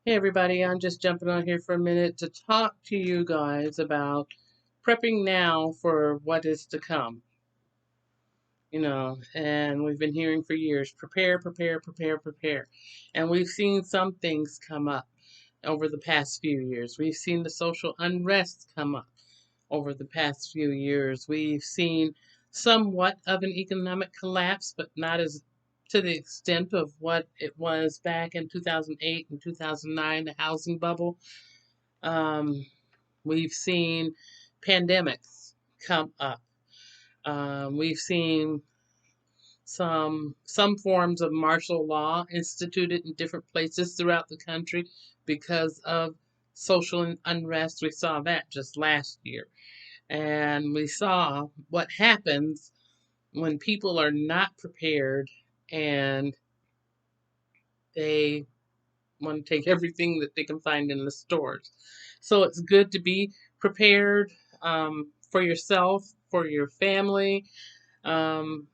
Hey everybody, I'm just jumping on here for a minute to talk to you guys about prepping now for what is to come. And we've been hearing for years, prepare, prepare, prepare, prepare. And we've seen some things come up over the past few years. We've seen the social unrest come up over the past few years. We've seen somewhat of an economic collapse, but not as to the extent of what it was back in 2008 and 2009, the housing bubble. Um, we've seen pandemics come up. We've seen some forms of martial law instituted in different places throughout the country because of social unrest. We saw that just last year. And we saw what happens when people are not prepared and they want to take everything that they can find in the stores. So it's good to be prepared for yourself, for your family. Um,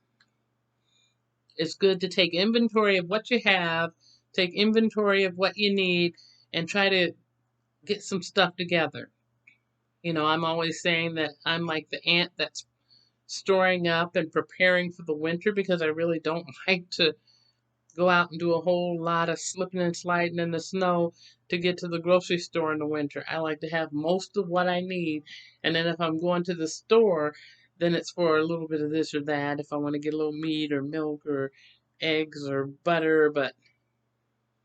it's good to take inventory of what you have, take inventory of what you need, and try to get some stuff together. I'm always saying that I'm like the ant that's storing up and preparing for the winter because I really don't like to go out and do a whole lot of slipping and sliding in the snow to get to the grocery store in the winter. I like to have most of what I need. And then if I'm going to the store, then it's for a little bit of this or that. If I want to get a little meat or milk or eggs or butter, but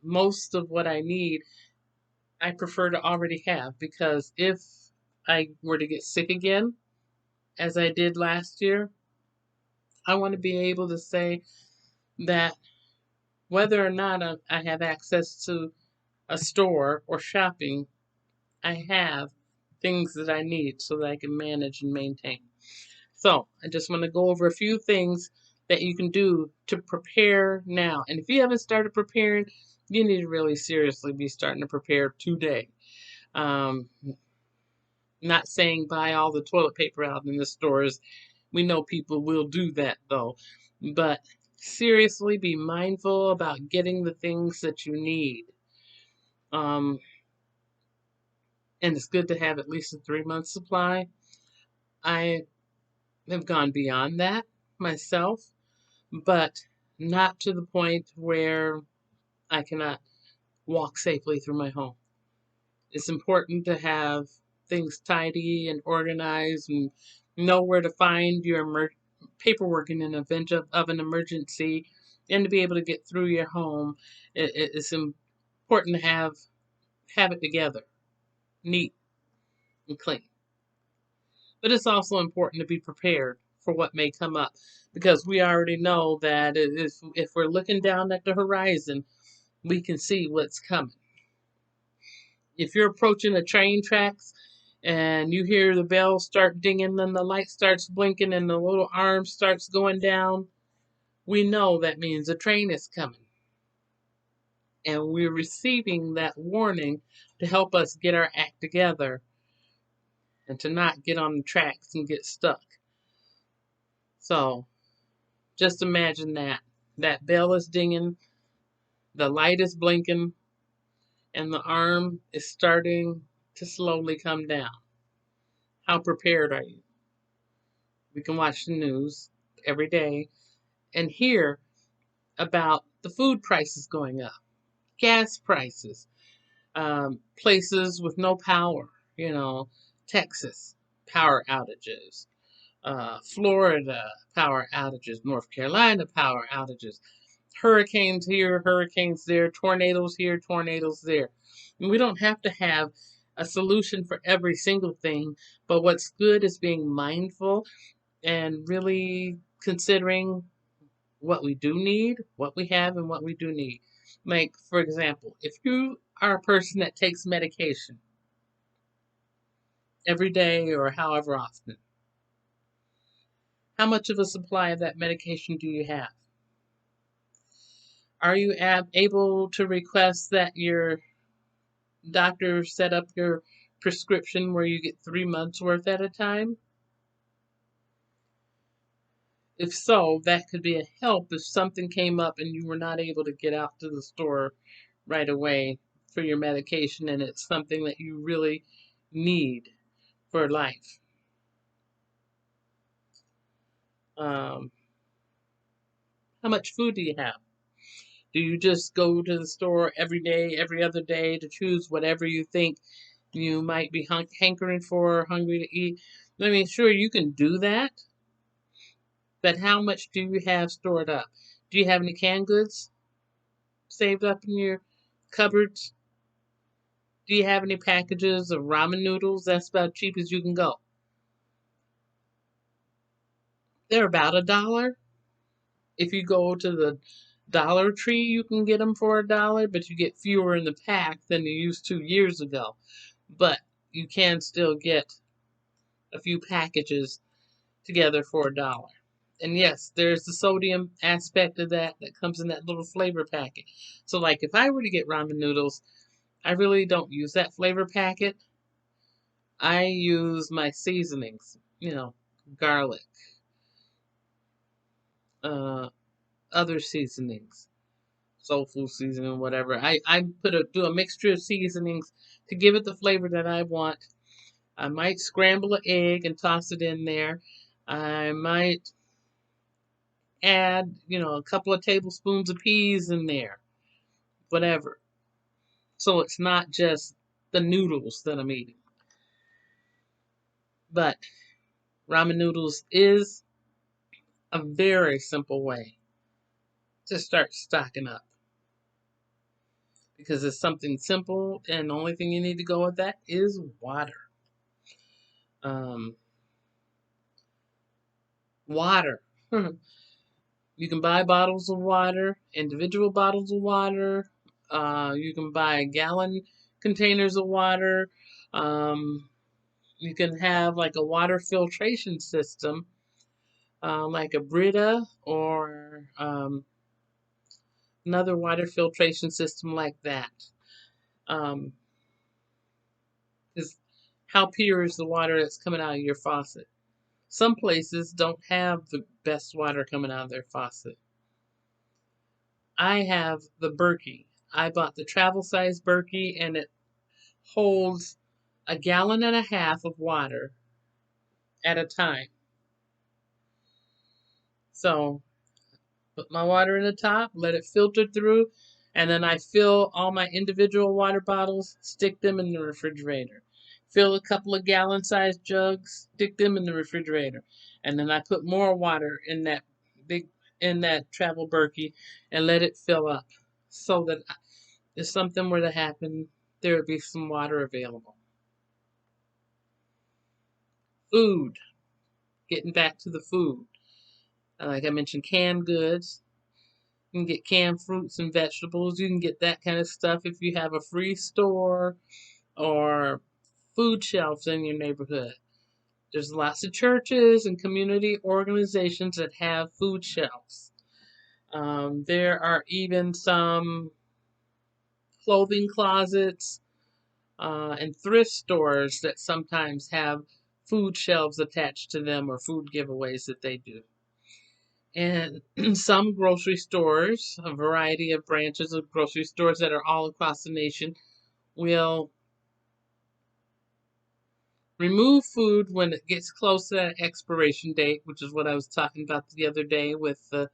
most of what I need, I prefer to already have because if I were to get sick again, as I did last year, I want to be able to say that whether or not I have access to a store or shopping, I have things that I need so that I can manage and maintain. So I just want to go over a few things that you can do to prepare now. And if you haven't started preparing, you need to really seriously be starting to prepare today. Um, Not saying buy all the toilet paper out in the stores. We know people will do that though. But seriously, be mindful about getting the things that you need. Um, and it's good to have at least a 3 month supply. I have gone beyond that myself, but not to the point where I cannot walk safely through my home. It's important to have things tidy and organized and know where to find your paperwork in an event of an emergency and to be able to get through your home. It's important to have it together, neat and clean. But it's also important to be prepared for what may come up because we already know that if we're looking down at the horizon, we can see what's coming. If you're approaching the train tracks and you hear the bell start dinging, then the light starts blinking and the little arm starts going down, we know that means a train is coming. And we're receiving that warning to help us get our act together and to not get on the tracks and get stuck. So just imagine that. That bell is dinging, the light is blinking, and the arm is starting to slowly come down. How prepared are you? We can watch the news every day and hear about the food prices going up, gas prices, places with no power, you know, Texas, power outages, Florida, power outages, North Carolina, power outages, hurricanes here, hurricanes there, tornadoes here, tornadoes there. And we don't have to have a solution for every single thing, but what's good is being mindful and really considering what we do need, what we have, and what we do need. Like, for example, if you are a person that takes medication every day or however often, how much of a supply of that medication do you have? Are you able to request that your doctor set up your prescription where you get 3 months worth at a time? If so, that could be a help if something came up and you were not able to get out to the store right away for your medication and it's something that you really need for life. Um, how much food do you have? Do you just go to the store every day, every other day to choose whatever you think you might be hankering for, hungry to eat? I mean, sure, you can do that, but how much do you have stored up? Do you have any canned goods saved up in your cupboards? Do you have any packages of ramen noodles? That's about cheap as you can go. They're about $1. If you go to the Dollar Tree, you can get them for $1, but you get fewer in the pack than you used to years ago. But you can still get a few packages together for $1. And yes, there's the sodium aspect of that that comes in that little flavor packet. So, like, if I were to get ramen noodles, I really don't use that flavor packet. I use my seasonings, garlic, uh, other seasonings, soul food seasoning, whatever. I do a mixture of seasonings to give it the flavor that I want. I might scramble an egg and toss it in there. I might add, a couple of tablespoons of peas in there, whatever. So it's not just the noodles that I'm eating. But ramen noodles is a very simple way to start stocking up because it's something simple and the only thing you need to go with that is water. Um, water. You can buy bottles of water, individual bottles of water. You can buy gallon containers of water. Um, you can have like a water filtration system, like a Brita or another water filtration system like that. Um, is how pure is the water that's coming out of your faucet? Some places don't have the best water coming out of their faucet. I have the Berkey. I bought the travel size Berkey and it holds 1.5 gallons of water at a time. So put my water in the top, let it filter through, and then I fill all my individual water bottles, stick them in the refrigerator. Fill a couple of gallon sized jugs, stick them in the refrigerator. And then I put more water in that big in that travel Berkey and let it fill up so that if something were to happen, there would be some water available. Food. Getting back to the food. Like I mentioned, canned goods. You can get canned fruits and vegetables. You can get that kind of stuff if you have a free store or food shelves in your neighborhood. There's lots of churches and community organizations that have food shelves. There are even some clothing closets and thrift stores that sometimes have food shelves attached to them or food giveaways that they do. And some grocery stores, a variety of branches of grocery stores that are all across the nation, will remove food when it gets close to that expiration date, which is what I was talking about the other day with the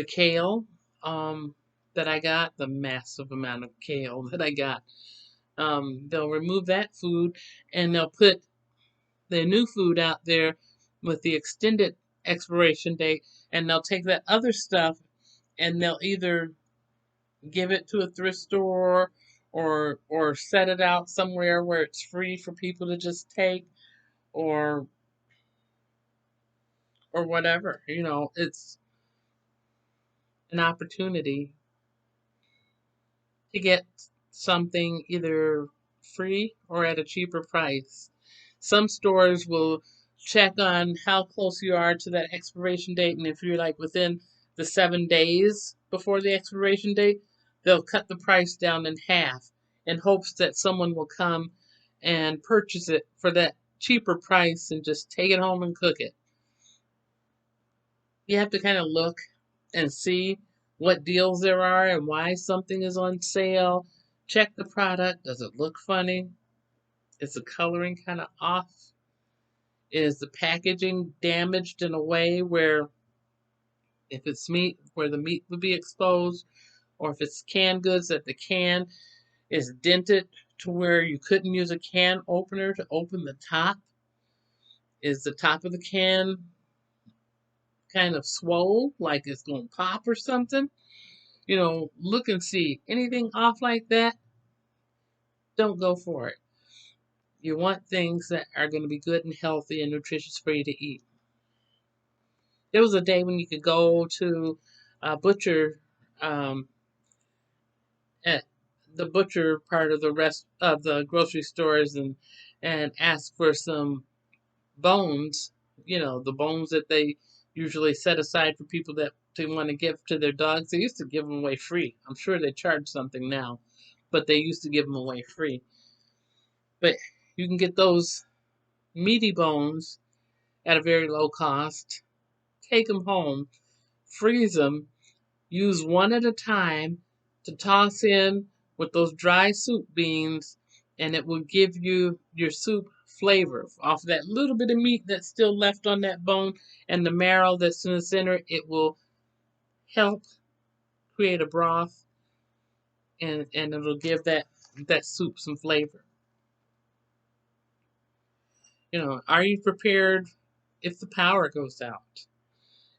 kale that I got, the massive amount of kale that I got. They'll remove that food and they'll put the new food out there with the extended expiration date, and they'll take that other stuff and they'll either give it to a thrift store or set it out somewhere where it's free for people to just take or or whatever. It's an opportunity to get something either free or at a cheaper price. Some stores will check on how close you are to that expiration date, and if you're like within the 7 days before the expiration date, they'll cut the price down in half in hopes that someone will come and purchase it for that cheaper price and just take it home and cook it. You have to kind of look and see what deals there are and why something is on sale Check the product. Does it look funny? Is the coloring kind of off? Is the packaging damaged in a way where if it's meat, where the meat would be exposed, or if it's canned goods that the can is dented to where you couldn't use a can opener to open the top? Is the top of the can kind of swole, like it's going to pop or something? Look and see. Anything off like that, don't go for it. You want things that are going to be good and healthy and nutritious for you to eat. There was a day when you could go to a butcher, um, at the butcher part of the rest of the grocery stores, and ask for some bones. The bones that they usually set aside for people that they want to give to their dogs. They used to give them away free. I'm sure they charge something now, but they used to give them away free. But you can get those meaty bones at a very low cost. Take them home, freeze them, use one at a time to toss in with those dry soup beans, and it will give you your soup flavor off that little bit of meat that's still left on that bone and the marrow that's in the center. It will help create a broth, and it'll give that soup some flavor. Are you prepared if the power goes out?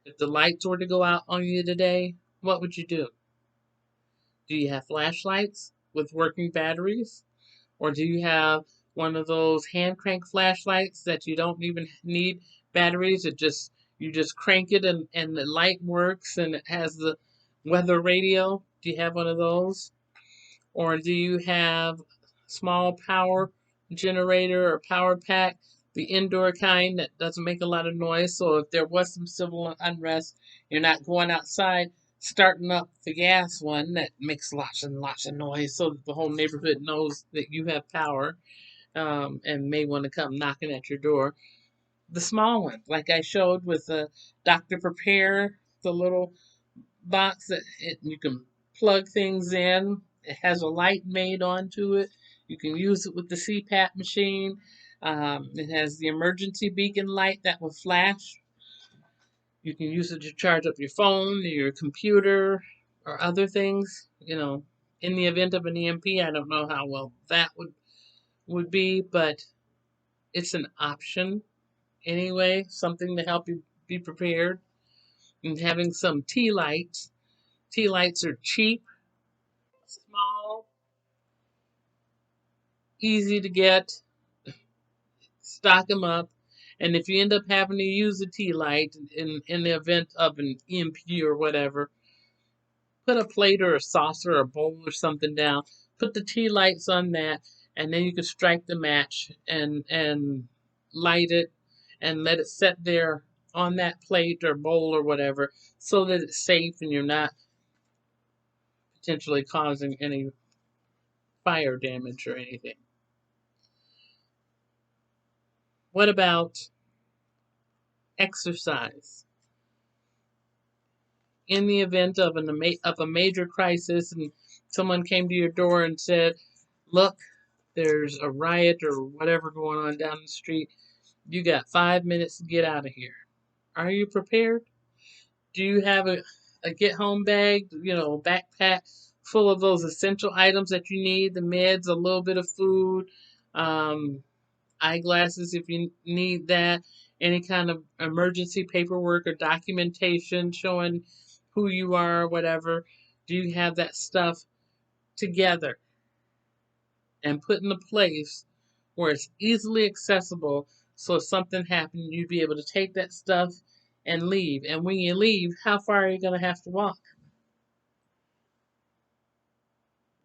If the lights were to go out on you today, what would you do? Do you have flashlights with working batteries? Or do you have one of those hand crank flashlights that you don't even need batteries? You just crank it, and the light works and it has the weather radio. Do you have one of those? Or do you have small power generator or power pack, the indoor kind that doesn't make a lot of noise? So if there was some civil unrest, you're not going outside starting up the gas one that makes lots and lots of noise so that the whole neighborhood knows that you have power, and may want to come knocking at your door. The small one, like I showed with the Dr. Prepare, the little box that you can plug things in. It has a light made onto it. You can use it with the CPAP machine. It has the emergency beacon light that will flash. You can use it to charge up your phone, your computer, or other things. In the event of an EMP, I don't know how well that would be, but it's an option anyway, something to help you be prepared. And having some tea lights. Tea lights are cheap, small, easy to get. Stock them up. And if you end up having to use a tea light in the event of an EMP or whatever, put a plate or a saucer or a bowl or something down. Put the tea lights on that, and then you can strike the match and light it and let it set there on that plate or bowl or whatever, so that it's safe and you're not potentially causing any fire damage or anything. What about exercise? In the event of a major crisis and someone came to your door and said, "Look, there's a riot or whatever going on down the street. You got 5 minutes to get out of here." Are you prepared? Do you have a get home bag, backpack full of those essential items that you need, the meds, a little bit of food, um, eyeglasses if you need that, any kind of emergency paperwork or documentation showing who you are, whatever? Do you have that stuff together and put in a place where it's easily accessible, so if something happened, you'd be able to take that stuff and leave? And when you leave, how far are you going to have to walk?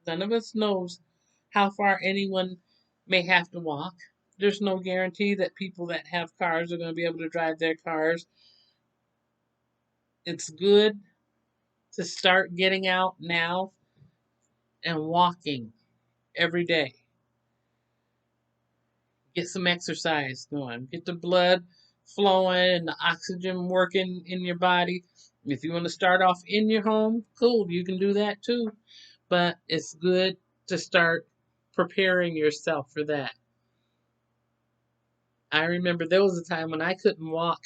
None of us knows how far anyone may have to walk. There's no guarantee that people that have cars are going to be able to drive their cars. It's good to start getting out now and walking every day. Get some exercise going. Get the blood flowing and the oxygen working in your body. If you want to start off in your home, cool, you can do that too. But it's good to start preparing yourself for that. I remember there was a time when I couldn't walk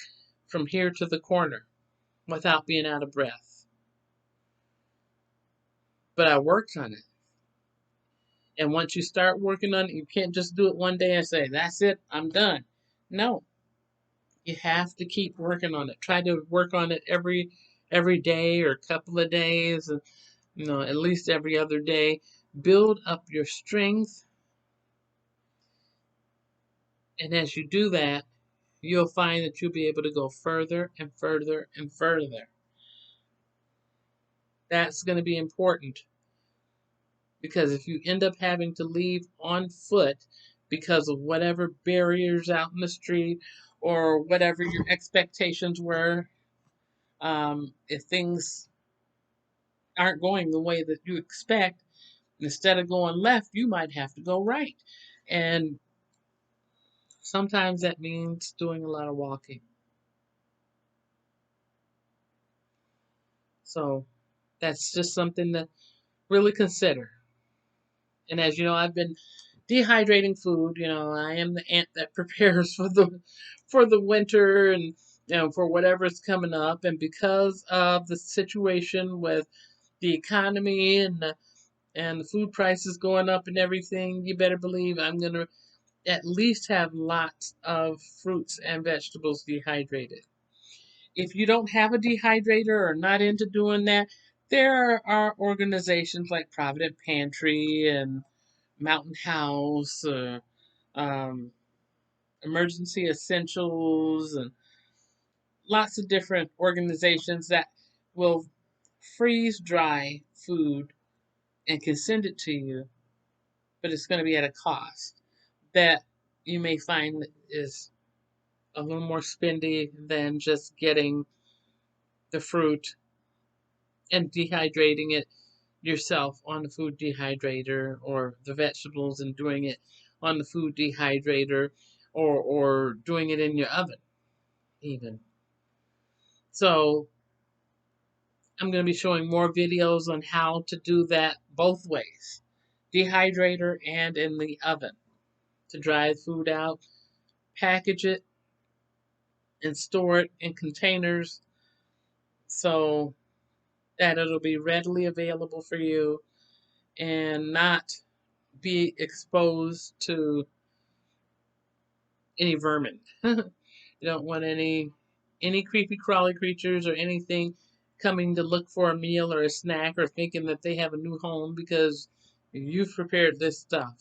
from here to the corner without being out of breath. But I worked on it. And once you start working on it, you can't just do it one day and say, that's it, I'm done. No, you have to keep working on it. Try to work on it every day or a couple of days, and at least every other day. Build up your strength, and as you do that, you'll find that you'll be able to go further and further and further. That's going to be important, because if you end up having to leave on foot because of whatever barriers out in the street or whatever your expectations were, if things aren't going the way that you expect, instead of going left, you might have to go right. And sometimes that means doing a lot of walking. So that's just something to really consider. And as you know, I've been dehydrating food. I am the ant that prepares for the winter, and for whatever's coming up. And because of the situation with the economy and the food prices going up and everything, you better believe I'm gonna at least have lots of fruits and vegetables dehydrated. If you don't have a dehydrator or not into doing that, there are organizations like Provident Pantry and Mountain House, um, Emergency Essentials, and lots of different organizations that will freeze dry food and can send it to you, but it's going to be at a cost that you may find is a little more spendy than just getting the fruit and dehydrating it yourself on the food dehydrator, or the vegetables and doing it on the food dehydrator, or doing it in your oven even. So I'm going to be showing more videos on how to do that both ways, dehydrator and in the oven, to dry the food out, package it, and store it in containers so that it'll be readily available for you and not be exposed to any vermin. You don't want any creepy crawly creatures or anything coming to look for a meal or a snack or thinking that they have a new home because you've prepared this stuff.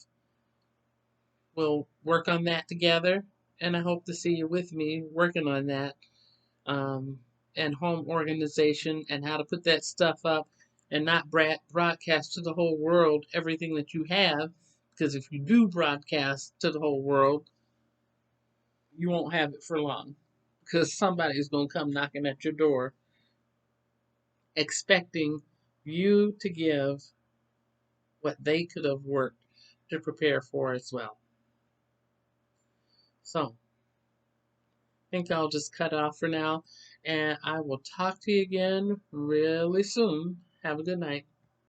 We'll work on that together, and I hope to see you with me working on that, um, and home organization and how to put that stuff up and not broadcast to the whole world everything that you have, because if you do broadcast to the whole world, you won't have it for long, because somebody's going to come knocking at your door expecting you to give what they could have worked to prepare for as well. So I think I'll just cut it off for now, and I will talk to you again really soon. Have a good night.